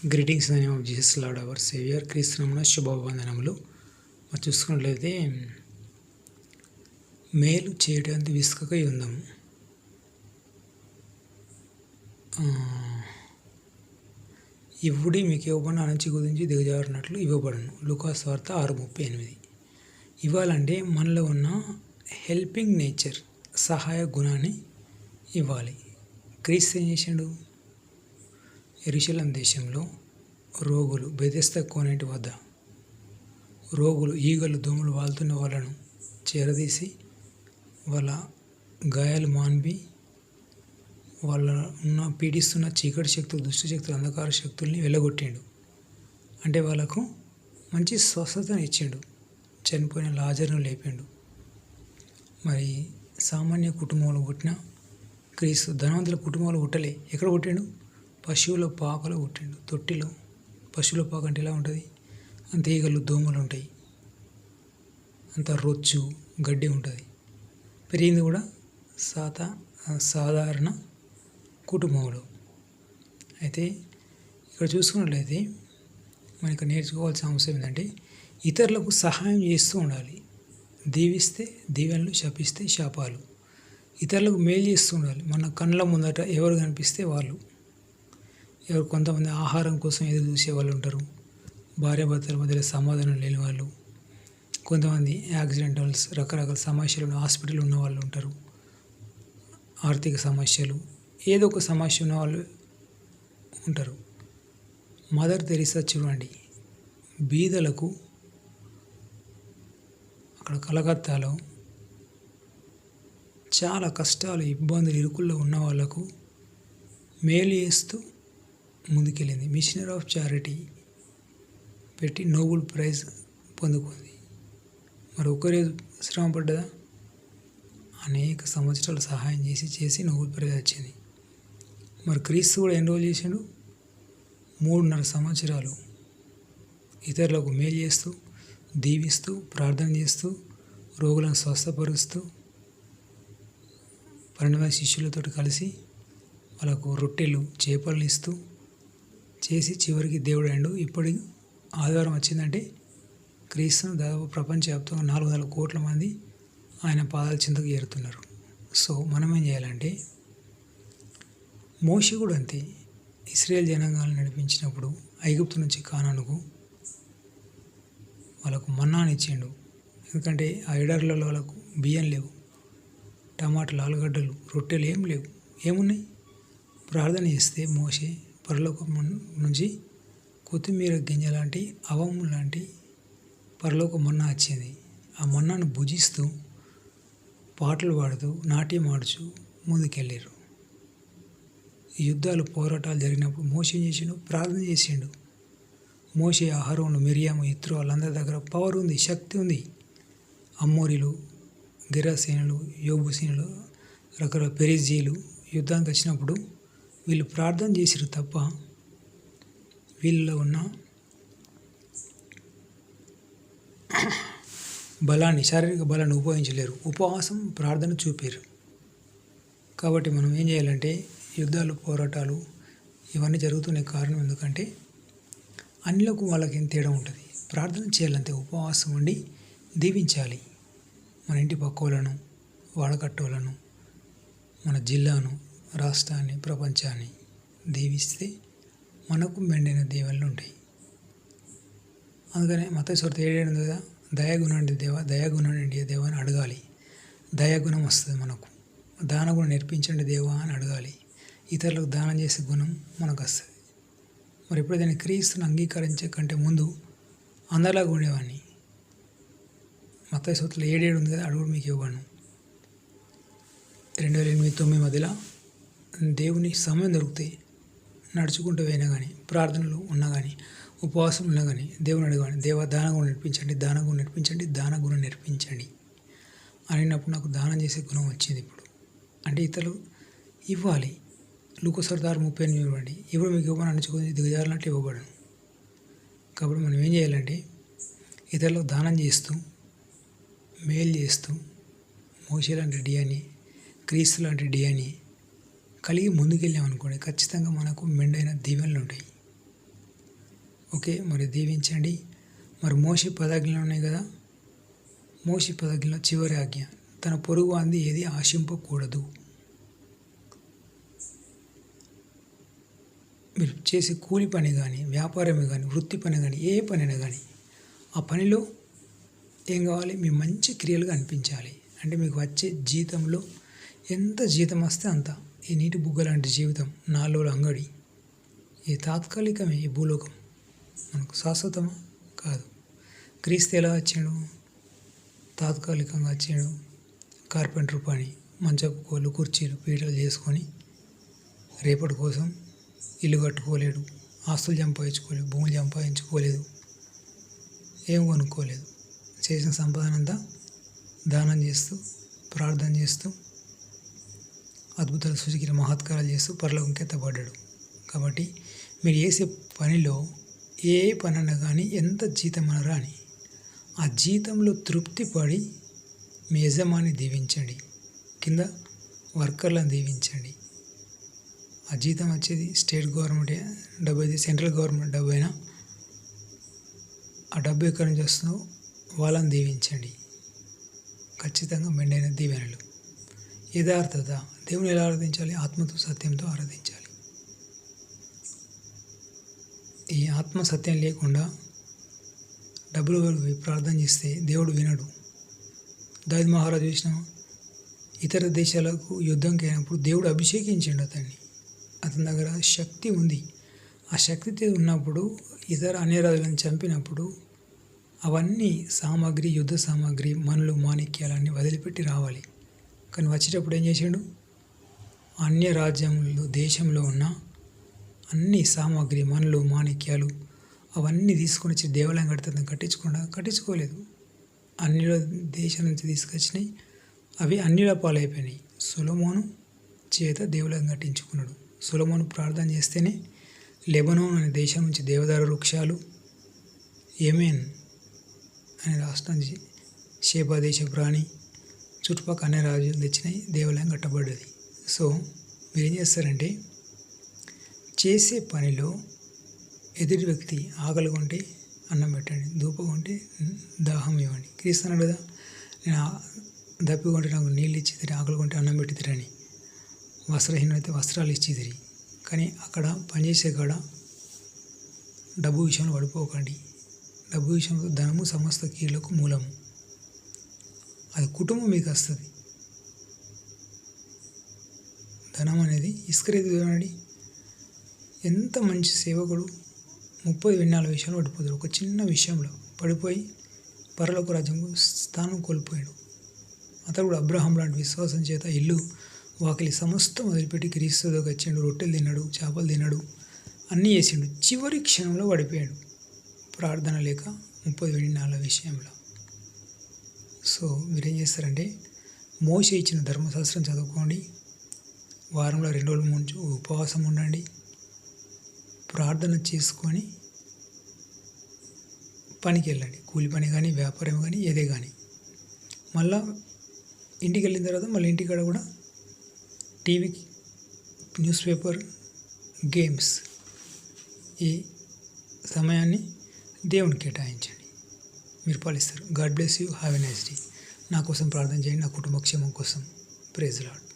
Greetings in the name of Jesus lord our saviour. క్రీస్తునామమున శుభవందనములు. మరి చూసుకున్నట్లయితే మేలు చేయడానికి విసుకక ఉందాము. ఇవ్వుడి మీకు ఇవ్వబడిన అణచి గురించి దిగజారినట్లు ఇవ్వబడను. లూకాసు వార్త 6:38. ఇవ్వాలంటే మనలో ఉన్న హెల్పింగ్ నేచర్, సహాయ గుణాన్ని ఇవ్వాలి. క్రీస్తు ఏం చేశాడు? యెరూషలేం దేశంలో రోగులు, బెతెస్దా కోనేటి వద్ద రోగులు, ఈగలు, దోమలు వాలుతున్న వాళ్ళను చేరదీసి వాళ్ళ గాయాలు మాన్పి వాళ్ళ ఉన్న పీడిస్తున్న చీకటి శక్తులు, దుష్ట శక్తులు, అంధకార శక్తుల్ని వెళ్ళగొట్టిండు. అంటే వాళ్ళకు మంచి స్వస్థతను ఇచ్చిండు. చనిపోయిన లాజరును లేపిండు. మరి సామాన్య కుటుంబంలో పుట్టిన క్రీస్తు ధనవంతుల కుటుంబంలో పుట్టలే. ఎక్కడ పుట్టిండు? పశువుల పాకలో పుట్టిండు. తొట్టిలో పశువుల పాక అంటే ఎలా ఉంటుంది? అంత ఈగలు, దోమలు ఉంటాయి, అంత రొచ్చు గడ్డి ఉంటుంది. పెరిగింది కూడా సాధారణ కుటుంబంలో. అయితే ఇక్కడ చూసుకున్నట్లయితే మనకు నేర్చుకోవాల్సిన అంశం ఏంటంటే ఇతరులకు సహాయం చేస్తూ ఉండాలి. దీవిస్తే దీవెనలు, శపిస్తే శాపాలు. ఇతరులకు మేలు చేస్తూ ఉండాలి. మన కళ్ళ ముందట ఎవరు కనిపిస్తే వాళ్ళు. కొంతమంది ఆహారం కోసం ఎదురు చూసే వాళ్ళు ఉంటారు. భార్యాభర్తల మధ్యలో సమాధానం లేని వాళ్ళు. కొంతమంది యాక్సిడెంటల్స్, రకరకాల సమస్యలు హాస్పిటల్ ఉన్న వాళ్ళు ఉంటారు. ఆర్థిక సమస్యలు, ఏదో ఒక సమస్య ఉన్న వాళ్ళు ఉంటారు. మదర్ తెరీసా చూడండి, బీదలకు అక్కడ కలకత్తాలో చాలా కష్టాలు, ఇబ్బందులు, ఇరుకుల్లో ఉన్న వాళ్ళకు మేలు చేస్తూ ముందుకెళ్ళింది. మిషనరీ ఆఫ్ చారిటీ పెట్టి నోబెల్ ప్రైజ్ పొందుకుంది. మరి ఒకరే శ్రమ పడ్డదా? అనేక సంవత్సరాలు సహాయం చేసి నోబెల్ ప్రైజ్ వచ్చింది. మరి క్రీస్తు కూడా ఎన్ని రోజులు చేసిండు? 3.5 సంవత్సరాలు ఇతరులకు మేలు చేస్తూ, దీవిస్తూ, ప్రార్థన చేస్తూ, రోగులను స్వస్థపరుస్తూ, 12 శిష్యులతో కలిసి వాళ్ళకు రొట్టెలు, చేపలు ఇస్తూ చేసి చివరికి దేవుడు అయ్యిండు. ఇప్పటి ఆదివారం వచ్చిందంటే క్రీస్తును దాదాపు ప్రపంచవ్యాప్తంగా 400 కోట్ల మంది ఆయన పాదాల చింతకు చేరుతున్నారు. సో మనం ఏం చేయాలంటే, మోషే కూడా అంతే. ఇశ్రాయేల్ జనాంగాలను నడిపించినప్పుడు ఐగుప్తు నుంచి కానానుకు వాళ్ళకు మన్నాని ఇచ్చిండు. ఎందుకంటే ఆ ఎడారులలో వాళ్ళకు బియ్యం లేవు, టమాటాలు, ఆలుగడ్డలు, రొట్టెలు ఏం లేవు. ఏమున్నాయి? ప్రార్థన చేస్తే మోషే పరలోకం నుంచి కొత్తిమీర గింజ లాంటి, అవము లాంటి పరలోక మన్నా వచ్చింది. ఆ మన్నాను భుజిస్తూ, పాటలు పాడుతూ, నాట్యం ఆడుచు ముందుకెళ్ళారు. ఈ యుద్ధాలు, పోరాటాలు జరిగినప్పుడు మోషే ఏం చేసిండు? ప్రార్థన చేసిండు. మోషే, అహరోను, మిరియాము, ఇత్రో వాళ్ళందరి దగ్గర పవర్ ఉంది, శక్తి ఉంది. అమ్మోరీలు, గెరాసేనులు, యోబుసీనులు, రకరకాల పెరిజీలు యుద్ధానికి వచ్చినప్పుడు వీళ్ళు ప్రార్థన చేసిరు తప్ప వీళ్ళలో ఉన్న బలాన్ని, శారీరక బలాన్ని ఉపయోగించలేరు. ఉపవాసం, ప్రార్థన చూపారు. కాబట్టి మనం ఏం చేయాలంటే, యుద్ధాలు, పోరాటాలు ఇవన్నీ జరుగుతున్న కారణం ఎందుకంటే అన్నిలకు వాళ్ళకి ఏం తేడా ఉంటుంది. ప్రార్థన చేయాలంతే, ఉపవాసం ఉండి దీవించాలి. మన ఇంటి పక్క వాళ్ళను, వాడకట్టోళ్ళను, మన జిల్లాను, రాష్ట్రాన్ని, ప్రపంచాన్ని దీవిస్తే మనకు మెండైన దీవెనలు ఉంటాయి. అందుకనే మత్తయి సువార్త 7:7 కదా, దయాగుణండి దేవా, దయాగుణండి దేవా అని అడగాలి. దయాగుణం వస్తుంది మనకు. దానగుణం నేర్పించండి దేవా అని అడగాలి. ఇతరులకు దానం చేసే గుణం మనకు వస్తుంది. మరి ఎప్పుడైతే నేను క్రీస్తుని అంగీకరించే కంటే ముందు అందరిలాగా ఉండేవాడిని. మత్తయి సువార్తలో 7:7 ఉంది కదా, అడుగుడు మీకు ఇవ్వను. 2008-9 మధ్యలో దేవుని సమయం దొరికితే నడుచుకుంటూ పోయినా కానీ, ప్రార్థనలు ఉన్నా కానీ, ఉపవాసం ఉన్నా కానీ దేవుని అడగాలి, దేవా దానగుణం నేర్పించండి, దానగుణం నేర్పించండి, దానగుణం నేర్పించండి అనినప్పుడు నాకు దానం చేసే గుణం వచ్చింది. ఇప్పుడు అంటే ఇతరులు ఇవ్వాలి. లూకాసు వార్త 6:38 ఇవ్వండి. ఇప్పుడు మీకు ఇవ్వమని అణచుకొని దిగజారినట్లు ఇవ్వబడను. కాబట్టి మనం ఏం చేయాలంటే, ఇతరులకు దానం చేస్తూ, మేలు చేస్తూ, మోషే లాంటి డియాని, క్రీస్తు లాంటి డియాని కలిగి ముందుకెళ్ళామనుకోండి, ఖచ్చితంగా మనకు మెండైన దీవెనలు ఉంటాయి. ఓకే, మరి దీవించండి. మరి మోషే 10 ఆజ్ఞలు ఉన్నాయి కదా, మోషే 10 ఆజ్ఞలో చివరి ఆజ్ఞ, తన పొరుగు అంది ఏది ఆశింపకూడదు. మీరు చేసే కూలి పని కానీ, వ్యాపారమే కానీ, వృత్తి పని కానీ, ఏ పనైనా కానీ ఆ పనిలో ఏం కావాలి, మీ మంచి క్రియలుగా అనిపించాలి. అంటే మీకు వచ్చే జీతంలో ఎంత జీతం వస్తే అంత. ఈ నీటి బుగ్గ లాంటి జీవితం 4 రోజుల అంగడి, ఈ తాత్కాలికమే. ఈ భూలోకం మనకు శాశ్వతమా కాదు. క్రీస్తు ఎలా వచ్చాడు? తాత్కాలికంగా వచ్చాడు. కార్పెంటర్ పని, మంచపు కోళ్ళు, కుర్చీలు, పీటలు చేసుకొని రేపటి కోసం ఇల్లు కట్టుకోలేడు, ఆస్తులు సంపాదించుకోలేడు, భూములు సంపాదించుకోలేదు, ఏం కొనుక్కోలేదు. చేసిన సంపాదన అంతా దానం చేస్తూ, ప్రార్థన చేస్తూ, అద్భుతాలు, సూచక్రియ, మహత్కారాలు చేస్తూ పరలోకంకి ఎత్తబడ్డాడు. కాబట్టి మీరు చేసే పనిలో ఏ పని అన్నా కానీ ఎంత జీతం అనరా అని ఆ జీతంలో తృప్తి పడి మీ యజమాని దీవించండి, కింద వర్కర్లను దీవించండి. ఆ జీతం వచ్చేది స్టేట్ గవర్నమెంట్ డబ్బు అయితే, సెంట్రల్ గవర్నమెంట్ డబ్బు అయినా ఆ డబ్బు ఎక్కడి నుంచి వస్తుందో వాళ్ళని దీవించండి. ఖచ్చితంగా మెండైన దీవెనలు. యథార్థత, దేవుని ఎలా ఆరాధించాలి? ఆత్మతో సత్యంతో ఆరాధించాలి. ఈ ఆత్మ సత్యం లేకుండా డబ్బులు ప్రార్థన చేస్తే దేవుడు వినడు. దావీదు మహారాజు చూసిన ఇతర దేశాలకు యుద్ధంకి అయినప్పుడు దేవుడు అభిషేకించండు అతన్ని. అతని దగ్గర శక్తి ఉంది. ఆ శక్తి ఉన్నప్పుడు ఇతర అన్యరాజులను చంపినప్పుడు అవన్నీ సామాగ్రి, యుద్ధ సామాగ్రి, మనులు, మాణిక్యాలన్నీ వదిలిపెట్టి రావాలి. కానీ వచ్చేటప్పుడు ఏం చేశాడు? అన్య రాజ్యంలో, దేశంలో ఉన్న అన్ని సామాగ్రి, మనులు, మాణిక్యాలు అవన్నీ తీసుకొని వచ్చి దేవాలయం కట్టించుకోలేదు. అన్యుల దేశం నుంచి తీసుకొచ్చినాయి, అవి అన్యుల పాలైపోయినాయి. సొలొమోను చేత దేవాలయం కట్టించుకున్నాడు. సొలొమోను ప్రార్థన చేస్తేనే లెబనోన్ అనే దేశం నుంచి దేవదారు వృక్షాలు, యెమెన్ అనే రాష్ట్రం నుంచి షేబా దేశపు రాణి, చుట్టుపక్కల అనే రాజ్యాలు తెచ్చినాయి, దేవాలయం కట్టబడ్డది. సో మీరేం చేస్తారంటే, చేసే పనిలో ఎదుటి వ్యక్తి ఆకలి కొంటే అన్నం పెట్టండి, ధూపం కొంటే దాహం ఇవ్వండి. క్రీస్తు అన్నాడు కదా, నేను దప్పి కొంటే నాకు నీళ్ళు ఇచ్చిదిరి, ఆకలి కొంటే అన్నం పెట్టిదిరని, వస్త్రహీనమైతే వస్త్రాలు ఇచ్చిదిరి. కానీ అక్కడ పనిచేసే కాడ డబ్బు విషయంలో పడిపోకండి. డబ్బు విషయంలో ధనము సమస్త కీళ్లకు మూలము. అది కుటుంబం మీకు వస్తుంది. ధనం అనేది ఇసుకరేది చూడండి, ఎంత మంచి సేవకుడు 30-40 విషయాలు పడిపోతాడు. ఒక చిన్న విషయంలో పడిపోయి పరలోక రాజ్యంలో స్థానం కోల్పోయాడు. అతడు కూడా అబ్రహాం లాంటి విశ్వాసం చేత ఇల్లు వాకిలి సమస్తం వదిలిపెట్టి క్రీస్తులోకి వచ్చాడు. రొట్టెలు తిన్నాడు, చేపలు తిన్నాడు, అన్నీ చేసిండు. చివరి క్షణంలో పడిపోయాడు, ప్రార్థన లేక 30-40 విషయంలో. సో మీరేం చేస్తారంటే, మోషే ఇచ్చిన ధర్మశాస్త్రం చదువుకోండి, వారంలో 2 రోజులు 3 ఉపవాసం ఉండండి, ప్రార్థన చేసుకొని పనికి వెళ్ళండి. కూలి పని కానీ, వ్యాపారం కానీ, ఏదే కానీ. మళ్ళీ ఇంటికి వెళ్ళిన తర్వాత మళ్ళీ ఇంటికాడ కూడా టీవీ, న్యూస్ పేపర్, గేమ్స్, ఈ సమయాన్ని దేవునికి కేటాయించండి. మీరు పాలిస్తారు. God bless you. Have a nice day. నా కోసం ప్రార్థన చేయండి, నా కుటుంబ క్షేమం కోసం. Praise lord.